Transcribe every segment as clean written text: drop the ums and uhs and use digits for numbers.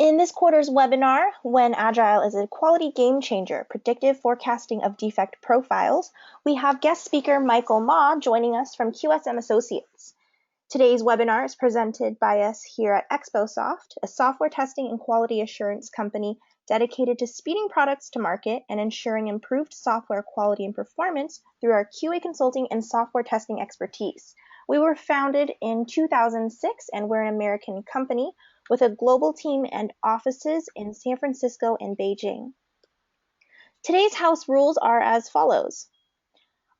In this quarter's webinar, When Agile is a Quality Game Changer, Predictive Forecasting of Defect Profiles, we have guest speaker Michael Mah joining us from QSM Associates. Today's webinar is presented by us here at XBOSoft, a software testing and quality assurance company dedicated to speeding products to market and ensuring improved software quality and performance through our QA consulting and software testing expertise. We were founded in 2006 and we're an American company with a global team and offices in San Francisco and Beijing. Today's house rules are as follows.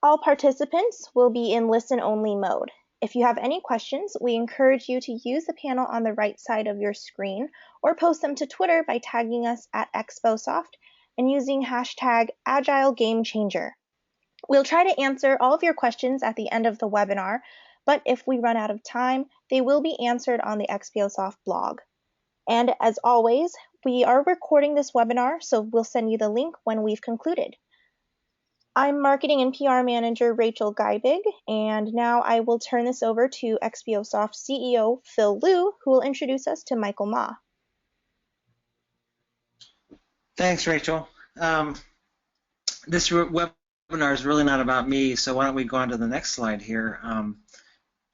All participants will be in listen-only mode. If you have any questions, we encourage you to use the panel on the right side of your screen or post them to Twitter by tagging us at XBOSoft and using hashtag AgileGameChanger. We'll try to answer all of your questions at the end of the webinar, but if we run out of time, they will be answered on the XBOSoft blog. And as always, we are recording this webinar, so we'll send you the link when we've concluded. I'm Marketing and PR Manager Rachel Geibig, and now I will turn this over to XBOSoft CEO Phil Liu, who will introduce us to Michael Mah. Thanks, Rachel. This webinar is really not about me, so why don't we go on to the next slide here.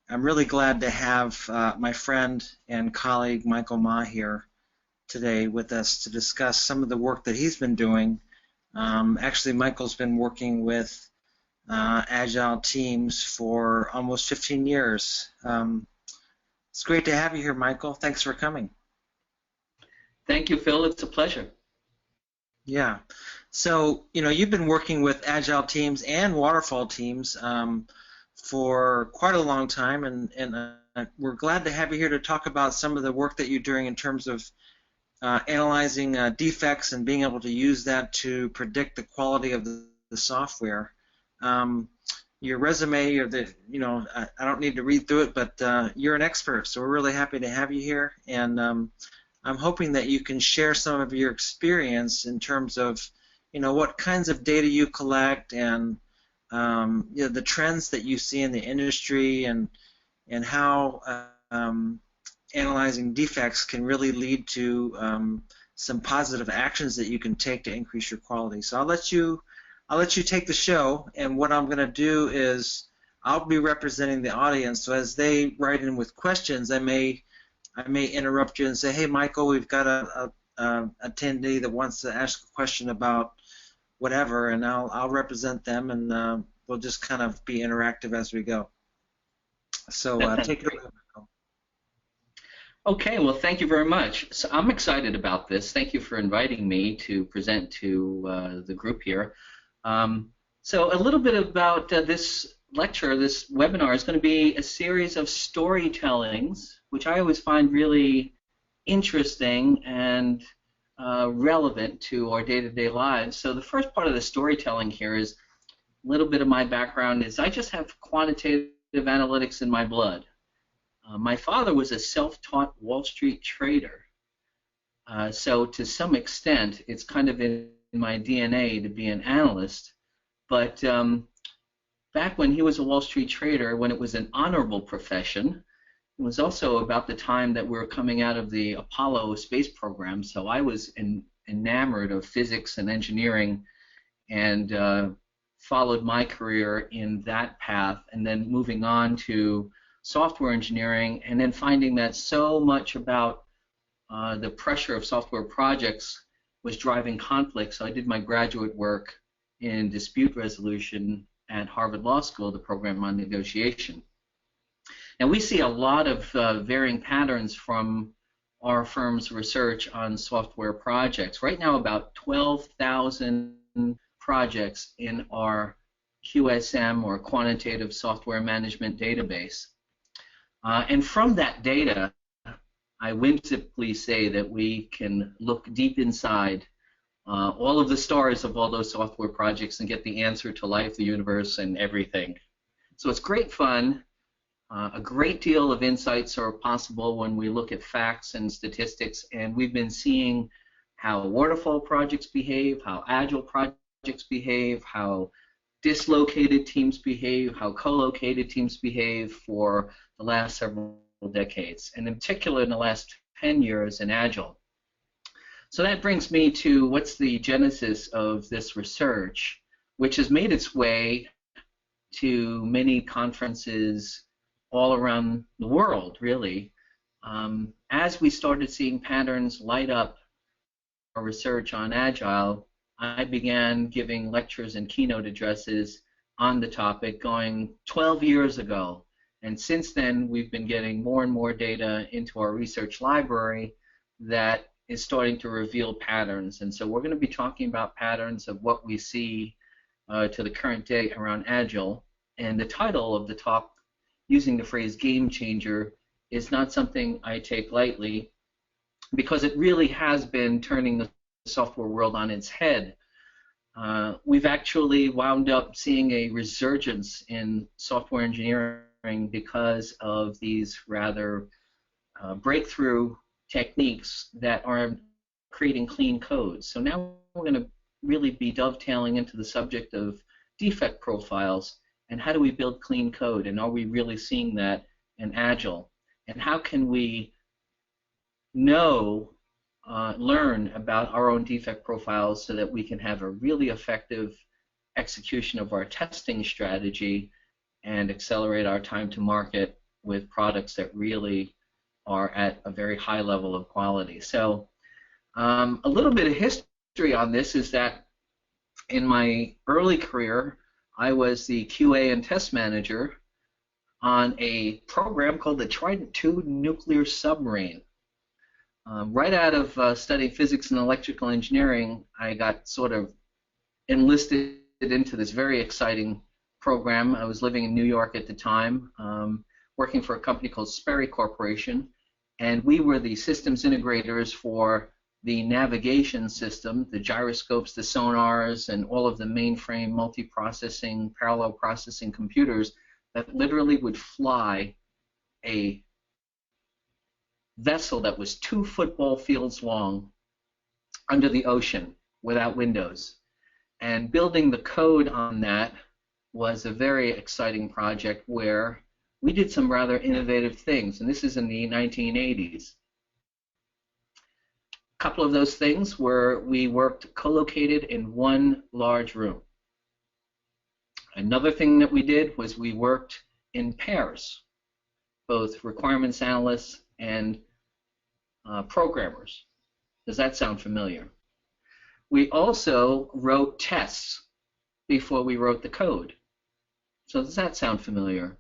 I'm really glad to have my friend and colleague Michael Mah here today with us to discuss some of the work that he's been doing. Actually, Michael's been working with Agile teams for almost 15 years. It's great to have you here, Michael. Thanks for coming. Thank you, Phil. It's a pleasure. Yeah. So, you've been working with Agile teams and waterfall teams for quite a long time, and we're glad to have you here to talk about some of the work that you're doing in terms of analyzing defects and being able to use that to predict the quality of the software. Your resume, I don't need to read through it, but you're an expert, so we're really happy to have you here, and I'm hoping that you can share some of your experience in terms of what kinds of data you collect and the trends that you see in the industry and how analyzing defects can really lead to some positive actions that you can take to increase your quality. So I'll let you take the show, and what I'm going to do is I'll be representing the audience. So as they write in with questions, I may interrupt you and say, "Hey, Michael, we've got a attendee that wants to ask a question about whatever," and I'll represent them, and we'll just kind of be interactive as we go. So take it away, Michael. Okay, well, thank you very much. So I'm excited about this. Thank you for inviting me to present to the group here. So a little bit about this lecture, this webinar is going to be a series of storytellings, which I always find really interesting and relevant to our day-to-day lives. So the first part of the storytelling here is a little bit of my background is I just have quantitative analytics in my blood. My father was a self-taught Wall Street trader. So to some extent, it's kind of in my DNA to be an analyst. But back when he was a Wall Street trader, when it was an honorable profession, it was also about the time that we were coming out of the Apollo space program, so I was enamored of physics and engineering and followed my career in that path, and then moving on to software engineering, and then finding that so much about the pressure of software projects was driving conflict, so I did my graduate work in dispute resolution at Harvard Law School, the program on negotiation. And we see a lot of varying patterns from our firm's research on software projects. Right now, about 12,000 projects in our QSM, or Quantitative Software Management Database. And from that data, I whimsically say that we can look deep inside all of the stars of all those software projects and get the answer to life, the universe, and everything. So it's great fun. A great deal of insights are possible when we look at facts and statistics, and we've been seeing how waterfall projects behave, how agile projects behave, how dislocated teams behave, how co-located teams behave for the last several decades, and in particular in the last 10 years in Agile. So that brings me to what's the genesis of this research, which has made its way to many conferences all around the world, really. As we started seeing patterns light up our research on Agile, I began giving lectures and keynote addresses on the topic going 12 years ago. And since then, we've been getting more and more data into our research library that is starting to reveal patterns. And so we're going to be talking about patterns of what we see to the current day around Agile. And the title of the talk, using the phrase game changer, is not something I take lightly, because it really has been turning the software world on its head. We've actually wound up seeing a resurgence in software engineering because of these rather breakthrough techniques that are creating clean code. So now we're going to really be dovetailing into the subject of defect profiles and how do we build clean code, and are we really seeing that in Agile, and how can we learn about our own defect profiles so that we can have a really effective execution of our testing strategy and accelerate our time to market with products that really are at a very high level of quality. So a little bit of history on this is that in my early career, I was the QA and test manager on a program called the Trident II nuclear submarine. Right out of studying physics and electrical engineering, I got sort of enlisted into this very exciting program. I was living in New York at the time, working for a company called Sperry Corporation, and we were the systems integrators for the navigation system, the gyroscopes, the sonars, and all of the mainframe multi-processing, parallel processing computers that literally would fly a vessel that was 2 football fields long under the ocean without windows. And building the code on that was a very exciting project where we did some rather innovative things, and this is in the 1980s. A couple of those things were we worked co-located in one large room. Another thing that we did was we worked in pairs, both requirements analysts and programmers. Does that sound familiar? We also wrote tests before we wrote the code. So does that sound familiar?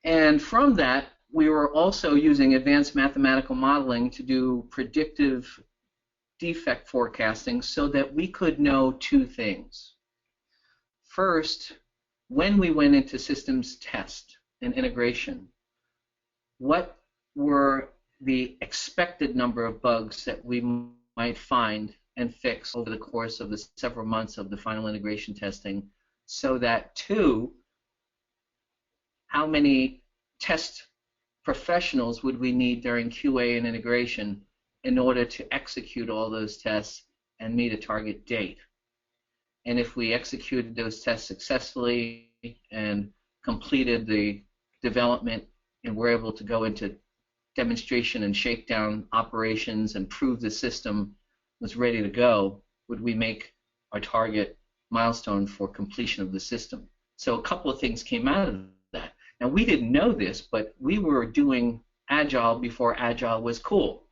And from that, we were also using advanced mathematical modeling to do predictive defect forecasting so that we could know 2 things. First, when we went into systems test and integration, what were the expected number of bugs that we might find and fix over the course of the several months of the final integration testing, so that 2, how many test professionals would we need during QA and integration in order to execute all those tests and meet a target date. And if we executed those tests successfully and completed the development and were able to go into demonstration and shakedown operations and prove the system was ready to go, would we make our target milestone for completion of the system? So a couple of things came out of that. Now, we didn't know this, but we were doing Agile before Agile was cool.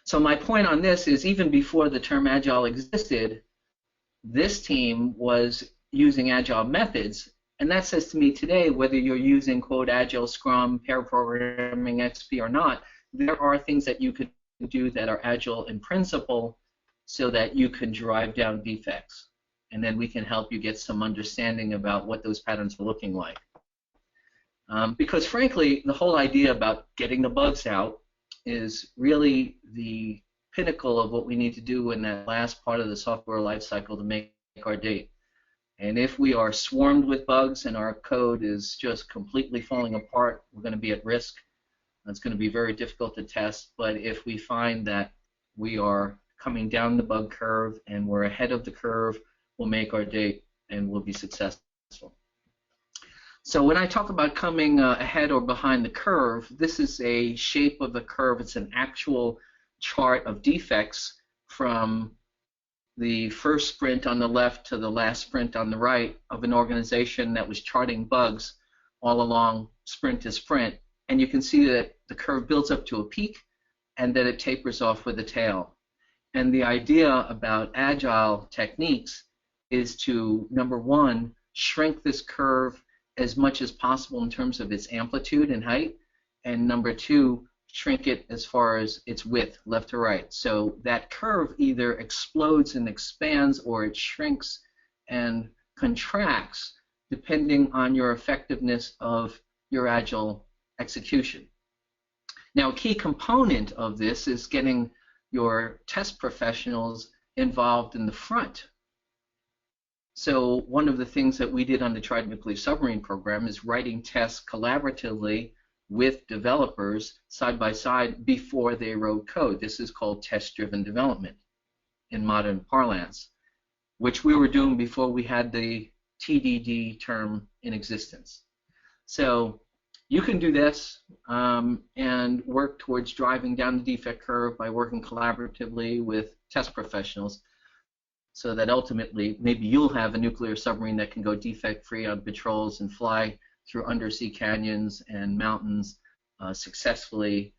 So my point on this is, even before the term Agile existed, this team was using Agile methods, and that says to me today, whether you're using, quote, Agile, Scrum, pair programming, XP or not, there are things that you could do that are Agile in principle so that you can drive down defects. And then we can help you get some understanding about what those patterns are looking like. Because frankly, the whole idea about getting the bugs out is really the pinnacle of what we need to do in that last part of the software lifecycle to make our date. And if we are swarmed with bugs and our code is just completely falling apart, we're going to be at risk. It's going to be very difficult to test. But if we find that we are coming down the bug curve and we're ahead of the curve, we'll make our date and we'll be successful. So when I talk about coming ahead or behind the curve, this is a shape of the curve. It's an actual chart of defects from the first sprint on the left to the last sprint on the right of an organization that was charting bugs all along sprint to sprint. And you can see that the curve builds up to a peak and then it tapers off with a tail. And the idea about Agile techniques is to, number one, shrink this curve as much as possible in terms of its amplitude and height, and number two, shrink it as far as its width, left to right. So that curve either explodes and expands, or it shrinks and contracts depending on your effectiveness of your Agile execution. Now, a key component of this is getting your test professionals involved in the front. So one of the things that we did on the Tried Nuclear Submarine program is writing tests collaboratively with developers side by side before they wrote code. This is called test-driven development in modern parlance, which we were doing before we had the TDD term in existence. So you can do this and work towards driving down the defect curve by working collaboratively with test professionals, so that ultimately maybe you'll have a nuclear submarine that can go defect-free on patrols and fly through undersea canyons and mountains successfully.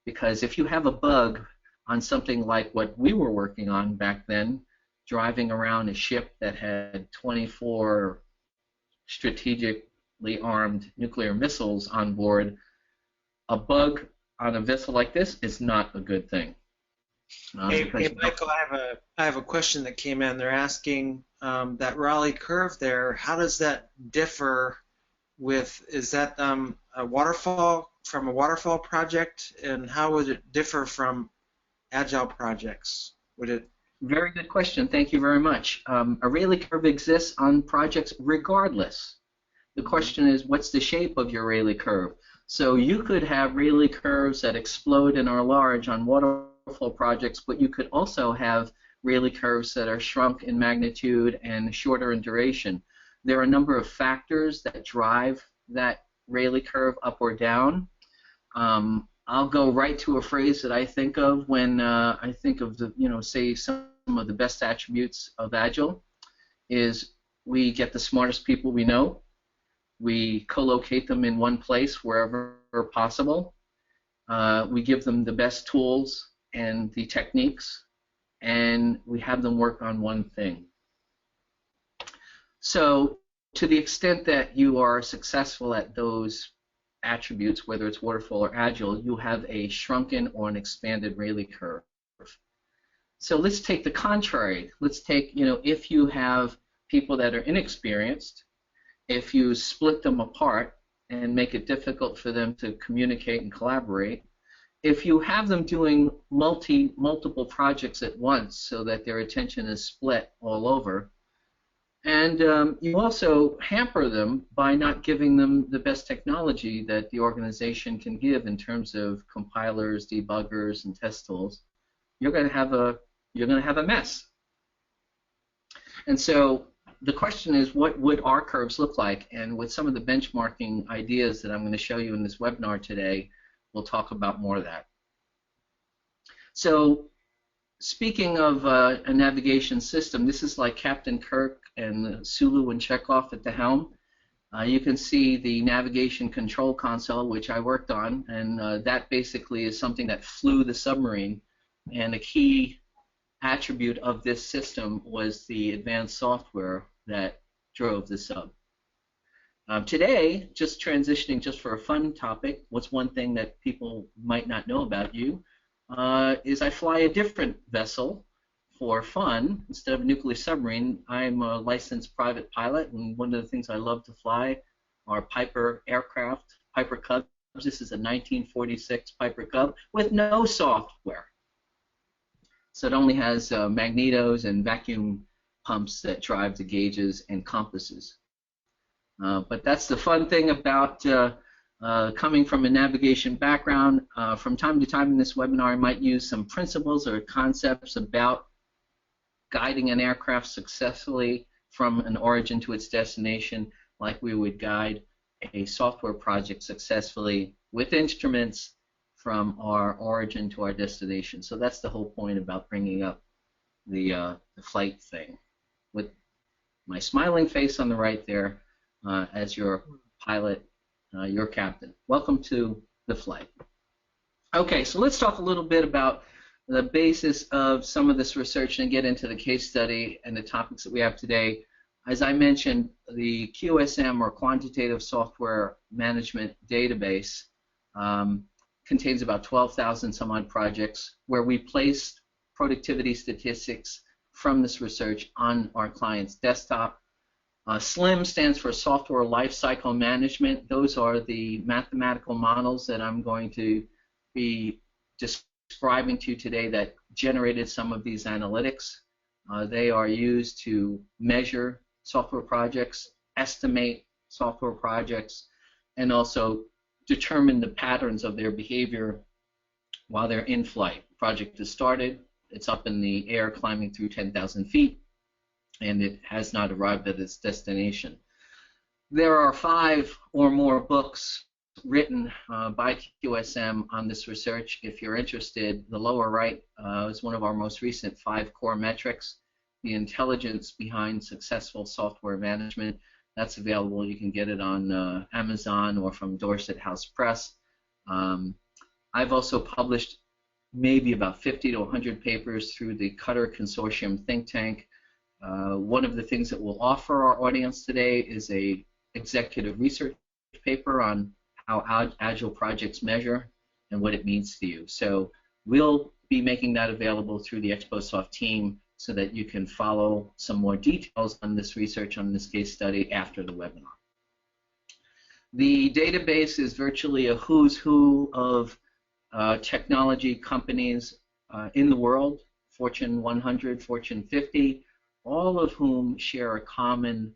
Because if you have a bug on something like what we were working on back then, driving around a ship that had 24 strategically armed nuclear missiles on board, a bug on a vessel like this is not a good thing. Hey, Michael, I have a question that came in. They're asking that Rayleigh curve there, how does that differ with, is that a waterfall project, and how would it differ from Agile projects? Would it? Very good question. Thank you very much. A Rayleigh curve exists on projects regardless. The question is, what's the shape of your Rayleigh curve? So you could have Rayleigh curves that explode and are large on waterfall projects, but you could also have Rayleigh curves that are shrunk in magnitude and shorter in duration. There are a number of factors that drive that Rayleigh curve up or down. I'll go right to a phrase that I think of when I think of the, say some of the best attributes of Agile is we get the smartest people we know. We co-locate them in one place wherever possible. We give them the best tools and the techniques, and we have them work on one thing. So to the extent that you are successful at those attributes, whether it's waterfall or Agile, you have a shrunken or an expanded Rayleigh curve. So let's take the contrary. Let's take, if you have people that are inexperienced, if you split them apart and make it difficult for them to communicate and collaborate, if you have them doing multiple projects at once so that their attention is split all over, and you also hamper them by not giving them the best technology that the organization can give in terms of compilers, debuggers, and test tools, you're going to have a mess. And so the question is, what would our curves look like? And with some of the benchmarking ideas that I'm going to show you in this webinar today, we'll talk about more of that. So speaking of a navigation system, this is like Captain Kirk and Sulu and Chekhov at the helm. You can see the navigation control console, which I worked on, and that basically is something that flew the submarine. And a key attribute of this system was the advanced software that drove the sub. Today, just transitioning just for a fun topic, what's one thing that people might not know about you is I fly a different vessel for fun. Instead of a nuclear submarine, I'm a licensed private pilot, and one of the things I love to fly are Piper aircraft, Piper Cubs. This is a 1946 Piper Cub with no software. So it only has magnetos and vacuum pumps that drive the gauges and compasses. But that's the fun thing about coming from a navigation background. From time to time in this webinar, I might use some principles or concepts about guiding an aircraft successfully from an origin to its destination, like we would guide a software project successfully with instruments from our origin to our destination. So that's the whole point about bringing up the flight thing, with my smiling face on the right there as your pilot, your captain. Welcome to the flight. Okay, so let's talk a little bit about the basis of some of this research and get into the case study and the topics that we have today. As I mentioned, the QSM, or Quantitative Software Management Database, contains about 12,000 some odd projects where we placed productivity statistics from this research on our client's desktop. SLIM stands for Software Lifecycle Management. Those are the mathematical models that I'm going to be describing to you today that generated some of these analytics. They are used to measure software projects, estimate software projects, and also determine the patterns of their behavior while they're in flight. The project is started, it's up in the air climbing through 10,000 feet, and it has not arrived at its destination. There are 5 or more books written by QSM on this research. If you're interested, the lower right is one of our most recent 5 core metrics, the intelligence behind successful software management. That's available. You can get it on Amazon or from Dorset House Press. I've also published maybe about 50 to 100 papers through the Cutter Consortium think tank. One of the things that we'll offer our audience today is a executive research paper on how Agile projects measure and what it means to you. So we'll be making that available through the XBOSoft team so that you can follow some more details on this research, on this case study, after the webinar. The database is virtually a who's who of technology companies in the world, Fortune 100, Fortune 50, all of whom share a common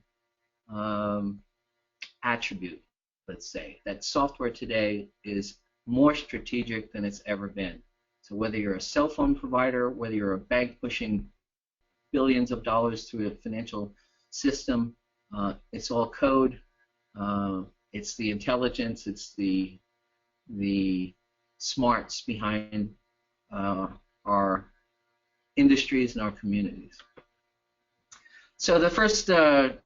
attribute, let's say, that software today is more strategic than it's ever been. So whether you're a cell phone provider, whether you're a bank pushing billions of dollars through a financial system, it's all code, it's the intelligence, it's the smarts behind our industries and our communities. So the first thing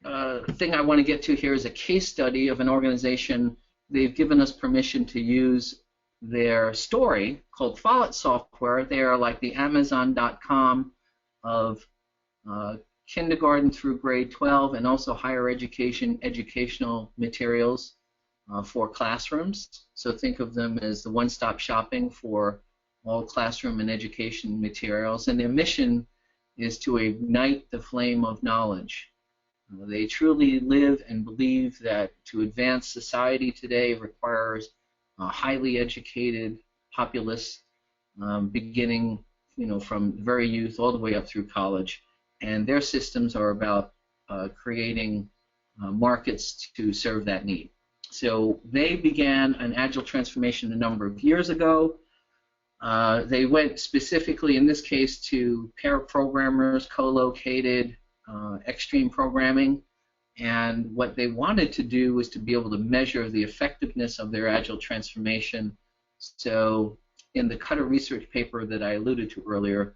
I want to get to here is a case study of an organization. They've given us permission to use their story called Follett Software. They are like the Amazon.com of kindergarten through grade 12 and also higher education educational materials for classrooms. So think of them as the one-stop shopping for all classroom and education materials. And their mission is to ignite the flame of knowledge. They truly live and believe that to advance society today requires a highly educated populace, beginning from very youth all the way up through college. And their systems are about creating markets to serve that need. So they began an Agile transformation a number of years ago. They went specifically, in this case, to pair programmers, co-located, extreme programming, and what they wanted to do was to be able to measure the effectiveness of their Agile transformation. So in the Cutter research paper that I alluded to earlier,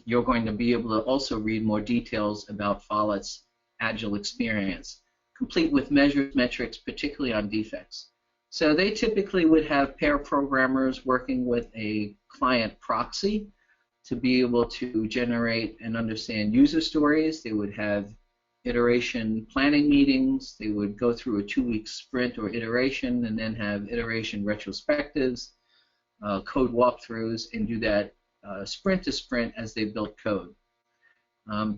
you're going to be able to also read more details about Follett's Agile experience, complete with measures, metrics, particularly on defects. So they typically would have pair programmers working with a client proxy to be able to generate and understand user stories. They would have iteration planning meetings. They would go through a 2-week sprint or iteration and then have iteration retrospectives, code walkthroughs, and do that sprint to sprint as they built code.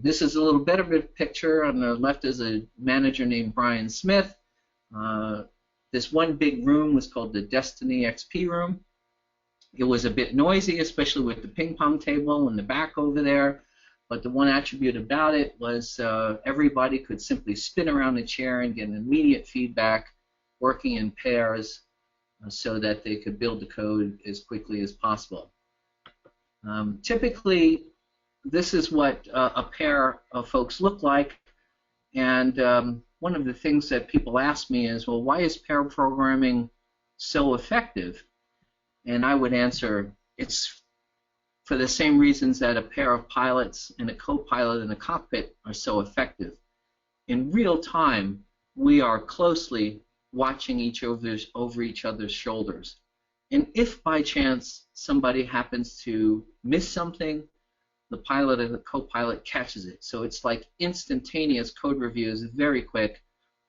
This is a little bit of a picture. On the left is a manager named Brian Smith. This one big room was called the Destiny XP room. It was a bit noisy, especially with the ping pong table in the back over there, but the one attribute about it was everybody could simply spin around the chair and get immediate feedback, working in pairs so that they could build the code as quickly as possible. Typically, this is what a pair of folks look like, and one of the things that people ask me is, well, why is pair programming so effective? And I would answer, it's for the same reasons that a pair of pilots and a co-pilot in a cockpit are so effective. In real time, we are closely watching over each other's shoulders. And if by chance somebody happens to miss something, the pilot and the co-pilot catches it. So it's like instantaneous code review is very quick,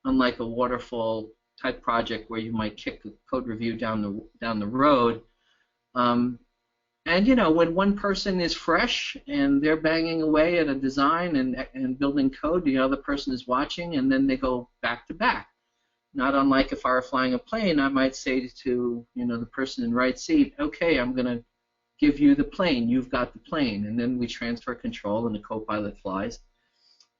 unlike a waterfall type project where you might kick the code review down the road. And you know, when one person is fresh and they're banging away at a design and building code, the other person is watching, and then they go back to back. Not unlike if I were flying a plane, I might say to the person in right seat, okay, I'm going to give you the plane, you've got the plane, and then we transfer control and the co-pilot flies,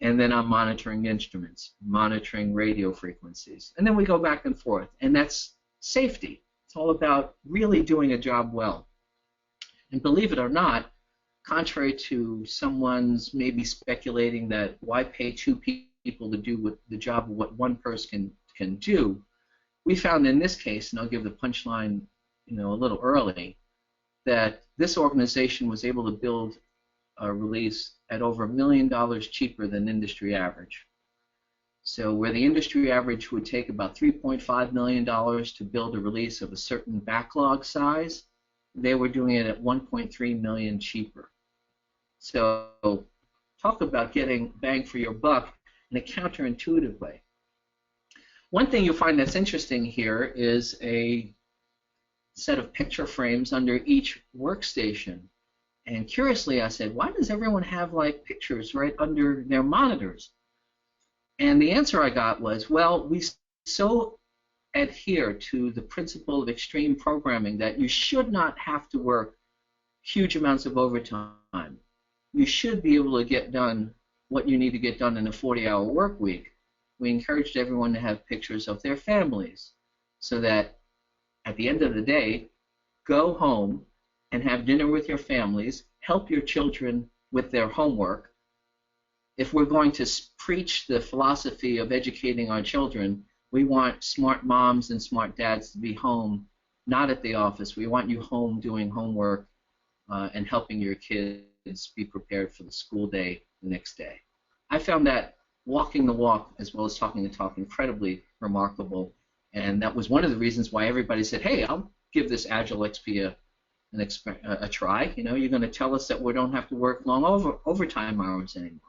and then I'm monitoring instruments, monitoring radio frequencies, and then we go back and forth, and that's safety. It's all about really doing a job well. And believe it or not, contrary to someone's maybe speculating that why pay two people to do the job of what one person can do, we found in this case, and I'll give the punchline a little early, that this organization was able to build a release at over $1 million cheaper than industry average. So where the industry average would take about $3.5 million to build a release of a certain backlog size, they were doing it at $1.3 million cheaper. So talk about getting bang for your buck in a counterintuitive way. One thing you'll find that's interesting here is a set of picture frames under each workstation. And curiously, I said, why does everyone have like pictures right under their monitors? And the answer I got was, well, we so adhere to the principle of extreme programming that you should not have to work huge amounts of overtime. You should be able to get done what you need to get done in a 40-hour work week. We encouraged everyone to have pictures of their families so that at the end of the day, go home and have dinner with your families, help your children with their homework. If we're going to preach the philosophy of educating our children, we want smart moms and smart dads to be home, not at the office. We want you home doing homework and helping your kids be prepared for the school day the next day. I found that walking the walk as well as talking the talk incredibly remarkable, and that was one of the reasons why everybody said, hey, I'll give this Agile XP a try. You're going to tell us that we don't have to work long overtime hours anymore.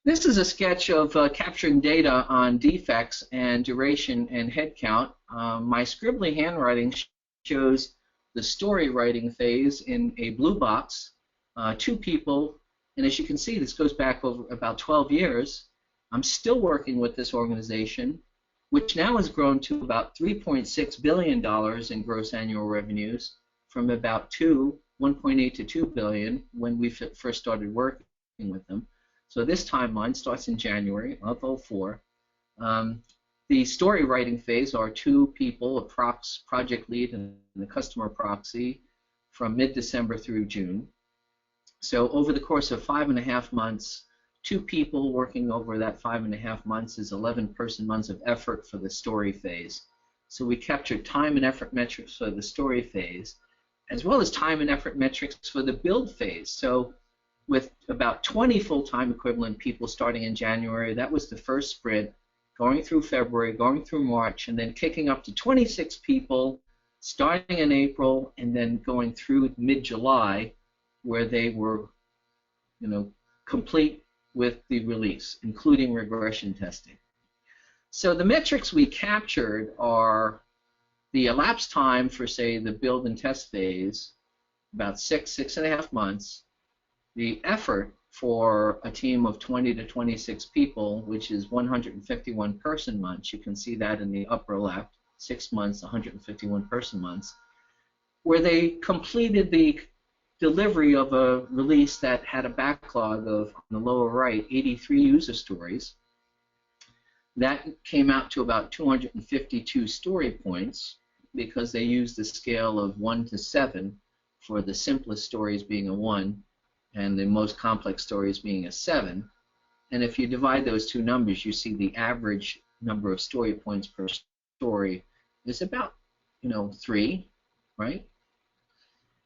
This is a sketch of capturing data on defects and duration and headcount. My scribbly handwriting shows the story writing phase in a blue box, 2 people, and as you can see, this goes back over about 12 years. I'm still working with this organization, which now has grown to about $3.6 billion in gross annual revenues from about 1.8 to 2 billion when we first started working with them. So this timeline starts in January of 2004. The story writing phase are 2 people, a project lead and the customer proxy, from mid-December through June. So over the course of 5.5 months, 2 people working over that 5.5 months is 11 person months of effort for the story phase. So we captured time and effort metrics for the story phase, as well as time and effort metrics for the build phase. So with about 20 full-time equivalent people starting in January, that was the first sprint, going through February, going through March, and then kicking up to 26 people starting in April and then going through mid-July, where they were, complete with the release, including regression testing. So the metrics we captured are the elapsed time for, say, the build and test phase, about 6.5 months, the effort for a team of 20 to 26 people, which is 151 person months. You can see that in the upper left, 6 months, 151 person months, where they completed the delivery of a release that had a backlog of, on the lower right, 83 user stories. That came out to about 252 story points because they used the scale of 1 to 7 for the simplest stories being a 1 and the most complex stories being a 7. And if you divide those 2 numbers, you see the average number of story points per story is about 3. right?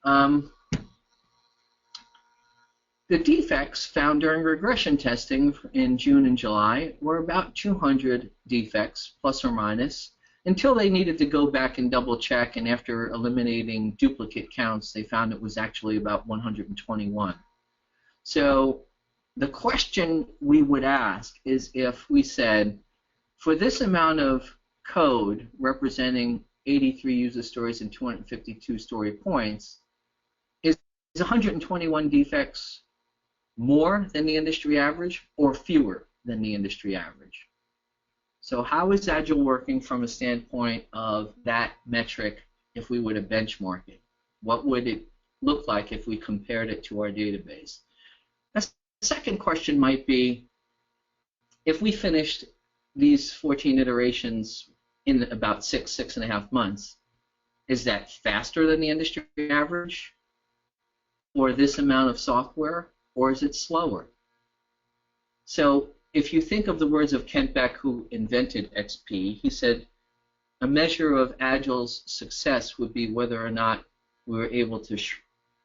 Um, the defects found during regression testing in June and July were about 200 defects, plus or minus, until they needed to go back and double check, and after eliminating duplicate counts, they found it was actually about 121. So the question we would ask is, if we said, for this amount of code representing 83 user stories and 252 story points, is 121 defects more than the industry average or fewer than the industry average? So how is Agile working from a standpoint of that metric if we were to benchmark it? What would it look like if we compared it to our database? The second question might be, if we finished these 14 iterations in about 6.5 months, is that faster than the industry average for this amount of software, or is it slower? So if you think of the words of Kent Beck, who invented XP, he said a measure of Agile's success would be whether or not we were able to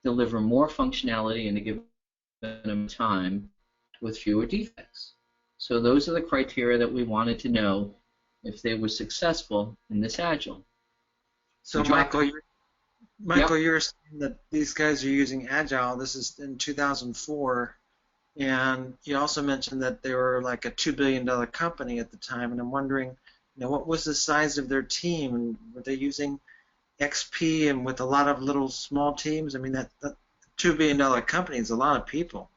deliver more functionality in a given time with fewer defects. So those are the criteria that we wanted to know if they were successful in this Agile. So Michael, you're saying that these guys are using Agile. This is in 2004, and you also mentioned that they were like a $2 billion company at the time, and I'm wondering, what was the size of their team, and were they using XP and with a lot of little small teams? I mean, that $2 billion company is a lot of people.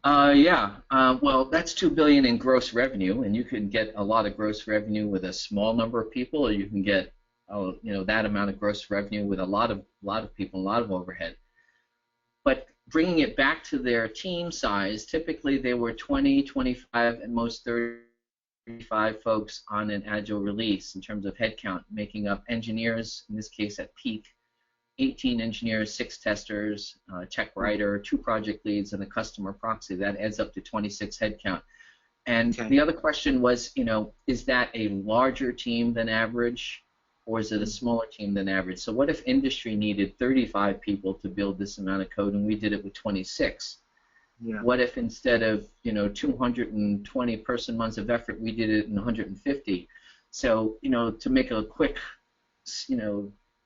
Well, that's $2 billion in gross revenue, and you can get a lot of gross revenue with a small number of people, or you can get that amount of gross revenue with a lot of people, a lot of overhead. But bringing it back to their team size, typically they were 20, 25, and most 35 folks on an Agile release in terms of headcount, making up engineers, in this case at peak, 18 engineers, 6 testers, a tech writer, 2 project leads, and a customer proxy. That adds up to 26 headcount. And the other question was, is that a larger team than average, or is it a smaller team than average? So what if industry needed 35 people to build this amount of code, and we did it with 26? Yeah. What if instead of 220 person months of effort, we did it in 150? So to make a quick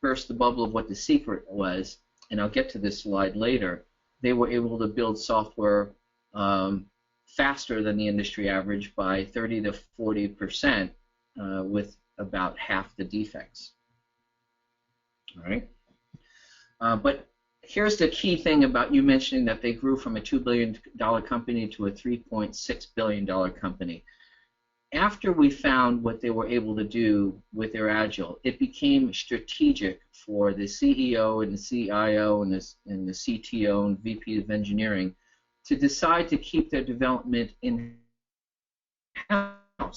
burst the bubble of what the secret was, and I'll get to this slide later, they were able to build software faster than the industry average by 30 to 40% with about half the defects. All right, but here's the key thing about you mentioning that they grew from a $2 billion company to a $3.6 billion company. After we found what they were able to do with their Agile, it became strategic for the CEO and the CIO and the CTO and VP of engineering to decide to keep their development in-house,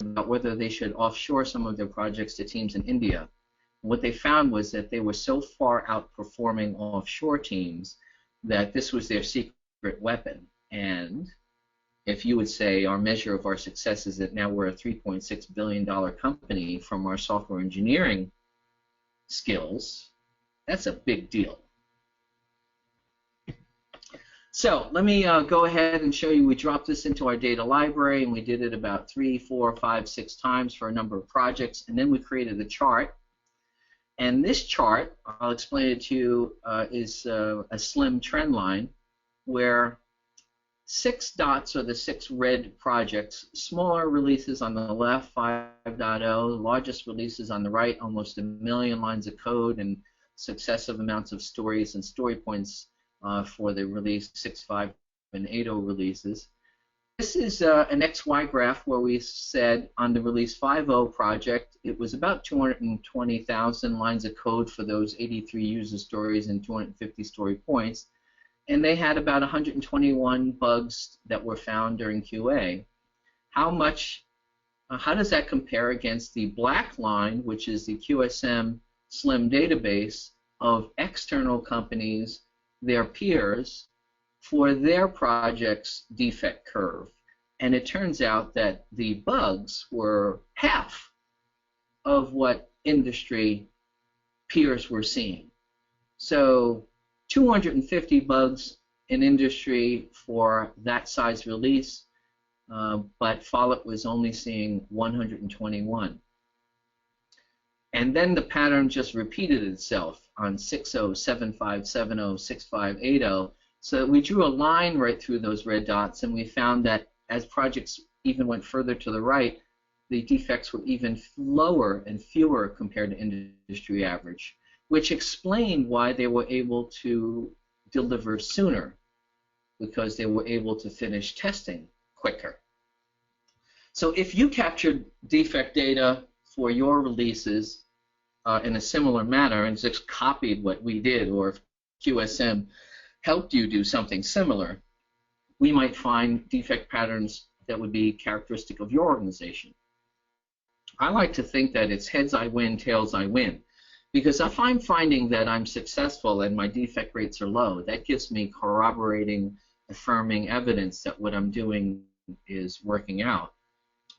about whether they should offshore some of their projects to teams in India. What they found was that they were so far outperforming offshore teams that this was their secret weapon. And if you would say our measure of our success is that now we're a $3.6 billion company from our software engineering skills, that's a big deal. So let me go ahead and show you. We dropped this into our data library, and we did it about 3, 4, 5, 6 times for a number of projects, and then we created a chart. And this chart, I'll explain it to you, is a slim trend line where 6 dots are the 6 red projects, smaller releases on the left, 5.0, largest releases on the right, almost 1 million lines of code and successive amounts of stories and story points for the release 6.5 and 8.0 releases. This is an XY graph where we said on the release 5.0 project, it was about 220,000 lines of code for those 83 user stories and 250 story points. And they had about 121 bugs that were found during QA. How does that compare against the black line, which is the QSM Slim database of external companies, their peers, for their project's defect curve? And it turns out that the bugs were half of what industry peers were seeing. So 250 bugs in industry for that size release, but Follett was only seeing 121. And then the pattern just repeated itself on 6.0, 7.5, 7.0, 6.5, 8.0. So we drew a line right through those red dots, and we found that as projects even went further to the right, the defects were even lower and fewer compared to industry average, which explained why they were able to deliver sooner, because they were able to finish testing quicker. So if you captured defect data for your releases in a similar manner and just copied what we did, or if QSM helped you do something similar, we might find defect patterns that would be characteristic of your organization. I like to think that it's heads I win, tails I win, because if I'm finding that I'm successful and my defect rates are low, that gives me corroborating, affirming evidence that what I'm doing is working out.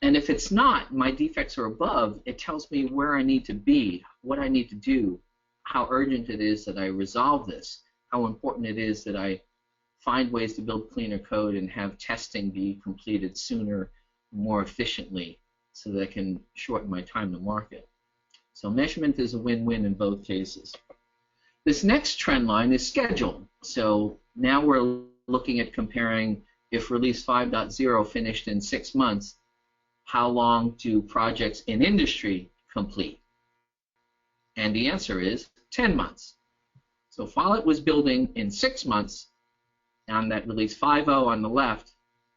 And if it's not, my defects are above, it tells me where I need to be, what I need to do, how urgent it is that I resolve this, how important it is that I find ways to build cleaner code and have testing be completed sooner, more efficiently, so that I can shorten my time to market. So measurement is a win-win in both cases. This next trend line is schedule. So now we're looking at comparing if release 5.0 finished in 6 months, how long do projects in industry complete? And the answer is 10 months. So Follett was building in 6 months on that release 5.0 on the left,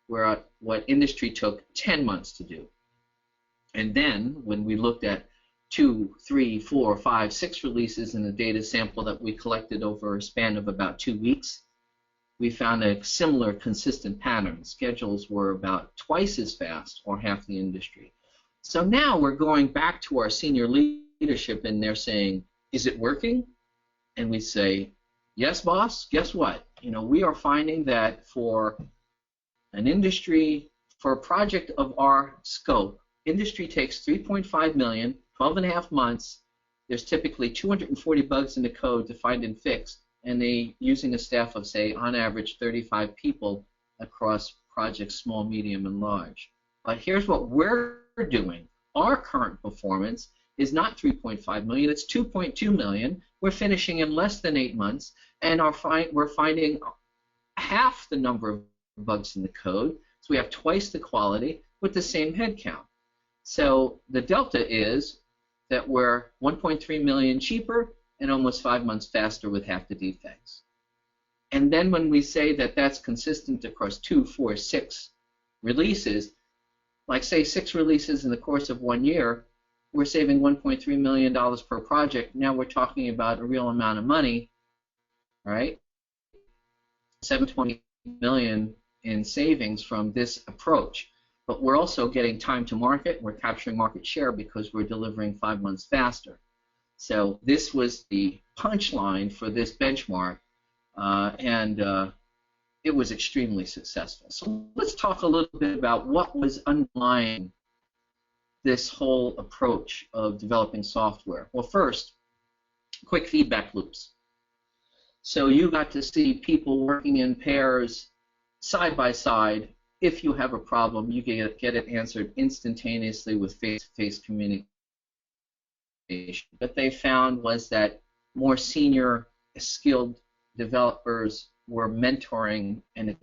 where what industry took 10 months to do. And then when we looked at 2, 3, 4, 5, 6 releases in the data sample that we collected over a span of about 2 weeks, we found a similar consistent pattern. Schedules were about twice as fast, or half the industry. So now we're going back to our senior leadership, and they're saying, is it working? And we say, yes, boss. Guess what? You know, we are finding that for an industry, for a project of our scope, industry takes 3.5 million, 12.5 months. There's typically 240 bugs in the code to find and fix, and they using a staff of, say, on average 35 people across projects small, medium, and large. But here's what we're doing. Our current performance is not 3.5 million, it's 2.2 million. We're finishing in less than 8 months, and we're finding half the number of bugs in the code, so we have twice the quality with the same head count. So the delta is that we're 1.3 million cheaper and almost 5 months faster with half the defects. And then when we say that that's consistent across 2, 4, 6 releases, like say 6 releases in the course of 1 year, we're saving $1.3 million per project. Now we're talking about a real amount of money, right? $720 million in savings from this approach. But we're also getting time to market. We're capturing market share because we're delivering 5 months faster. So this was the punchline for this benchmark, and it was extremely successful. So let's talk a little bit about what was underlying this whole approach of developing software. Well, first, quick feedback loops. So you got to see people working in pairs side by side. If you have a problem, you can get it answered instantaneously with face-to-face communication. What they found was that more senior, skilled developers were mentoring and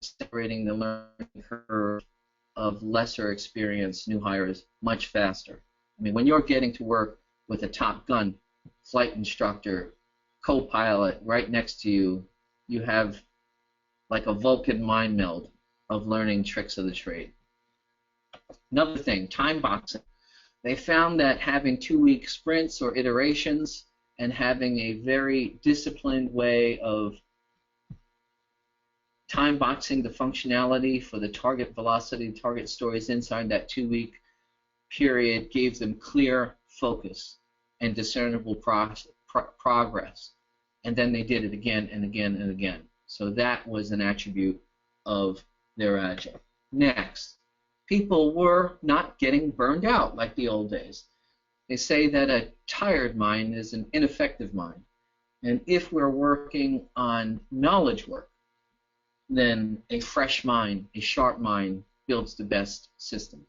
separating the learning curve of lesser experienced new hires much faster. I mean, when you're getting to work with a Top Gun flight instructor, co-pilot right next to you, you have like a Vulcan mind meld of learning tricks of the trade. Another thing, time boxing. They found that having 2-week sprints or iterations and having a very disciplined way of time boxing the functionality for the target velocity, target stories inside that 2-week period gave them clear focus and discernible progress. And then they did it again and again and again. So that was an attribute of their Agile. Next, people were not getting burned out like the old days. They say that a tired mind is an ineffective mind. And if we're working on knowledge work, then a fresh mind, a sharp mind, builds the best system.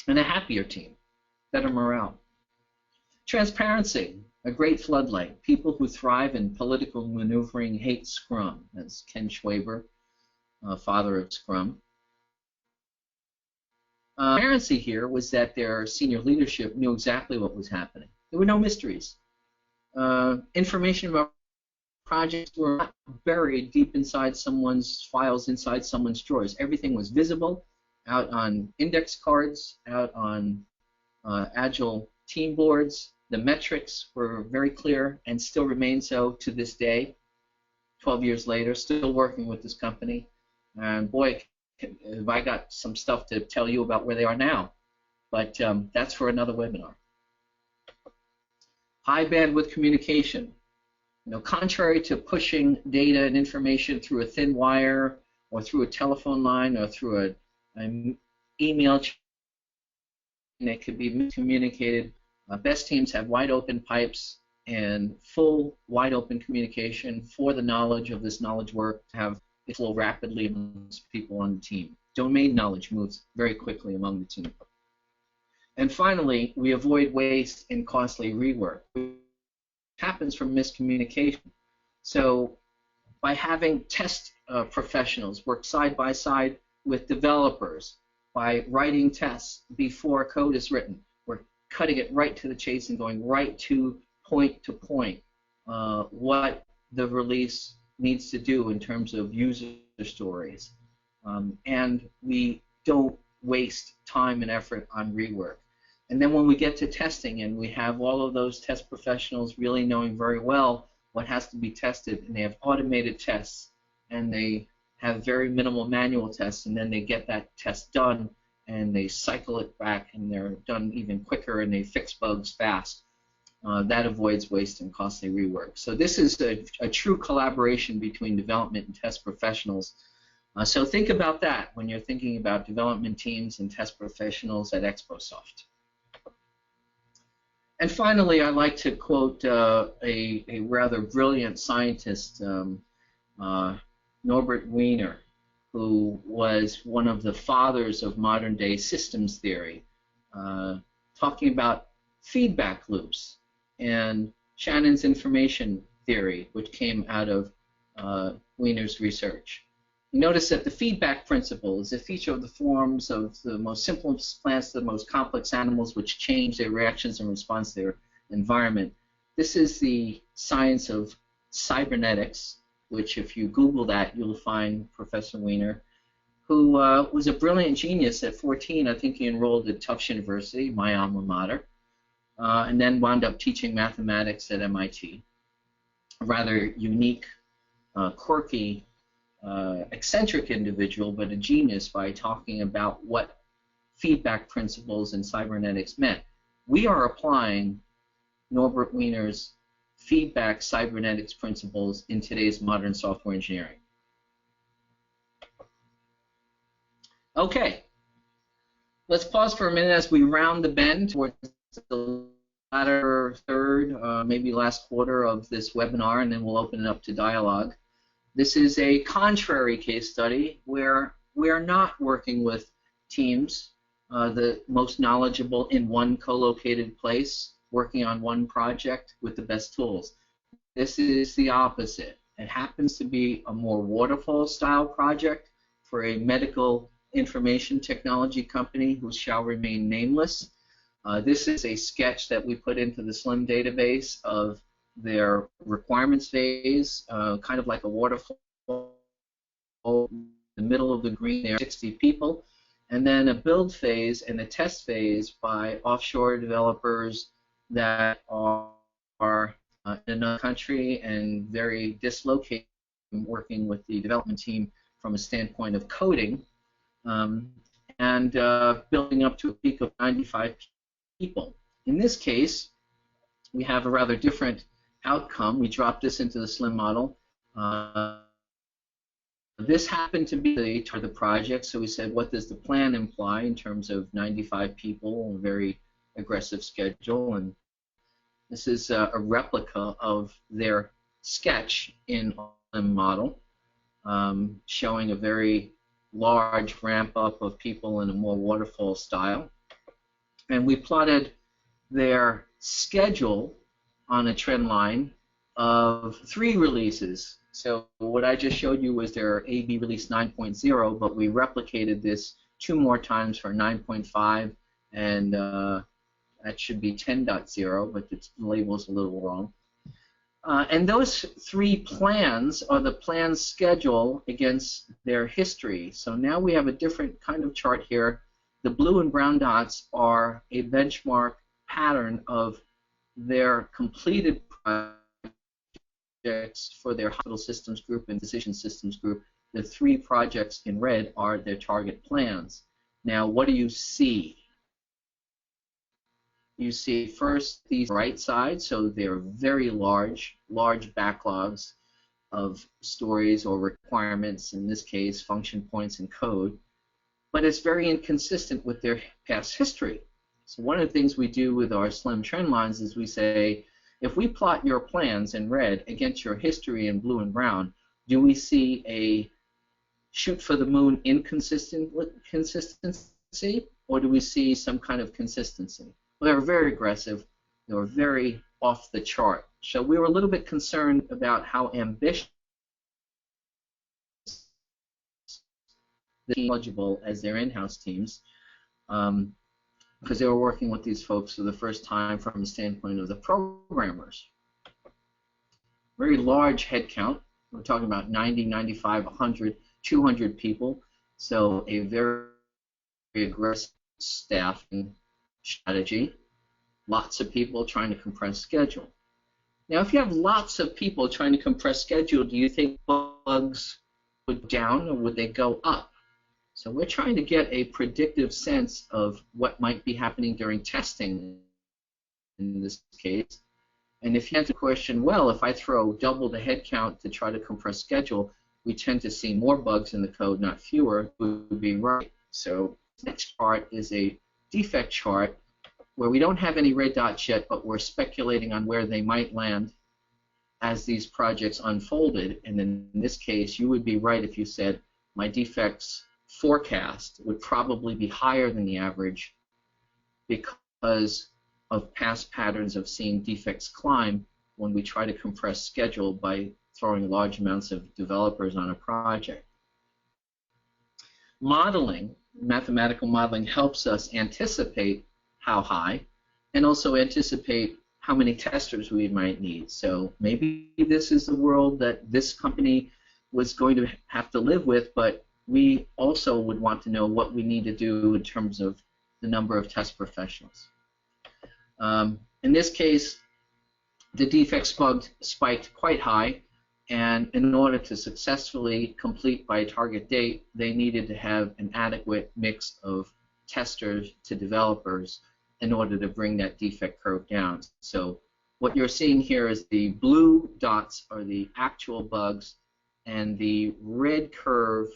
And a happier team, better morale. Transparency, a great floodlight. People who thrive in political maneuvering hate Scrum. That's Ken Schwaber, father of Scrum. Transparency here was that their senior leadership knew exactly what was happening. There were no mysteries. Information about projects were not buried deep inside someone's files, inside someone's drawers. Everything was visible, out on index cards, out on Agile team boards. The metrics were very clear and still remain so to this day, 12 years later, still working with this company. And boy, have I got some stuff to tell you about where they are now. But that's for another webinar. High bandwidth communication. You know, contrary to pushing data and information through a thin wire or through a telephone line or through an email chain, it could be communicated. Best teams have wide open pipes and full wide open communication for the knowledge of this knowledge work to have it flow rapidly amongst people on the team. Domain knowledge moves very quickly among the team. And finally, we avoid waste and costly rework, which happens from miscommunication. So by having test professionals work side by side with developers, by writing tests before code is written, we're cutting it right to the chase and going right to point what the release needs to do in terms of user stories. And we don't waste time and effort on rework. And then when we get to testing and we have all of those test professionals really knowing very well what has to be tested, and they have automated tests, and they have very minimal manual tests, and then they get that test done, and they cycle it back, and they're done even quicker, and they fix bugs fast. That avoids waste and costly rework. So this is a true collaboration between development and test professionals. So think about that when you're thinking about development teams and test professionals at XBOSoft. And finally, I like to quote a rather brilliant scientist, Norbert Wiener, who was one of the fathers of modern-day systems theory, talking about feedback loops and Shannon's information theory, which came out of Wiener's research. Notice that the feedback principle is a feature of the forms of the most simplest plants to the most complex animals, which change their reactions in response to their environment. This is the science of cybernetics, which if you Google that, you'll find Professor Wiener, who was a brilliant genius at 14. I think he enrolled at Tufts University, my alma mater, and then wound up teaching mathematics at MIT. A rather unique, quirky, eccentric individual, but a genius by talking about what feedback principles in cybernetics meant. We are applying Norbert Wiener's feedback cybernetics principles in today's modern software engineering. Okay, let's pause for a minute as we round the bend towards the latter third, maybe last quarter of this webinar, and then we'll open it up to dialogue. This is a contrary case study where we are not working with teams, the most knowledgeable in one co-located place, working on one project with the best tools. This is the opposite. It happens to be a more waterfall style project for a medical information technology company who shall remain nameless. This is a sketch that we put into the SLIM database of their requirements phase, kind of like a waterfall. In the middle of the green there, 60 people, and then a build phase and a test phase by offshore developers that are in another country and very dislocated, working with the development team from a standpoint of coding, and building up to a peak of 95 people. In this case, we have a rather different outcome. We dropped this into the SLIM model. This happened to be the target of the project, so we said, what does the plan imply in terms of 95 people, very aggressive schedule, and this is a replica of their sketch in the model, showing a very large ramp up of people in a more waterfall style. And we plotted their schedule on a trend line of 3 releases. So what I just showed you was their AB release 9.0, but we replicated this 2 more times for 9.5, and that should be 10.0, but the label's a little wrong. And those 3 plans are the plan schedule against their history. So now we have a different kind of chart here. The blue and brown dots are a benchmark pattern of their completed projects for their hospital systems group and physician systems group. The 3 projects in red are their target plans. Now, what do you see? You see first these right side, so they're very large backlogs of stories or requirements, in this case function points and code, but it's very inconsistent with their past history. So one of the things we do with our slim trend lines is we say, if we plot your plans in red against your history in blue and brown, do we see a shoot for the moon inconsistency, or do we see some kind of consistency? Well, they were very aggressive. They were very off the chart. So we were a little bit concerned about how ambitious the eligible as their in-house teams, because they were working with these folks for the first time from the standpoint of the programmers. Very large headcount. We're talking about 90, 95, 100, 200 people. So a very aggressive staffing strategy. Lots of people trying to compress schedule. Now, if you have lots of people trying to compress schedule, do you think bugs would go down or would they go up? So we're trying to get a predictive sense of what might be happening during testing in this case. And if you answer the question, well, if I throw double the head count to try to compress schedule, we tend to see more bugs in the code, not fewer, would be right. So the next chart is a defect chart where we don't have any red dots yet, but we're speculating on where they might land as these projects unfolded. And in this case, you would be right if you said my defects forecast would probably be higher than the average because of past patterns of seeing defects climb when we try to compress schedule by throwing large amounts of developers on a project. Modeling, mathematical modeling, helps us anticipate how high and also anticipate how many testers we might need. So maybe this is the world that this company was going to have to live with, but we also would want to know what we need to do in terms of the number of test professionals. In this case, the defects spiked quite high, and in order to successfully complete by target date, they needed to have an adequate mix of testers to developers in order to bring that defect curve down. So what you're seeing here is the blue dots are the actual bugs, and the red curve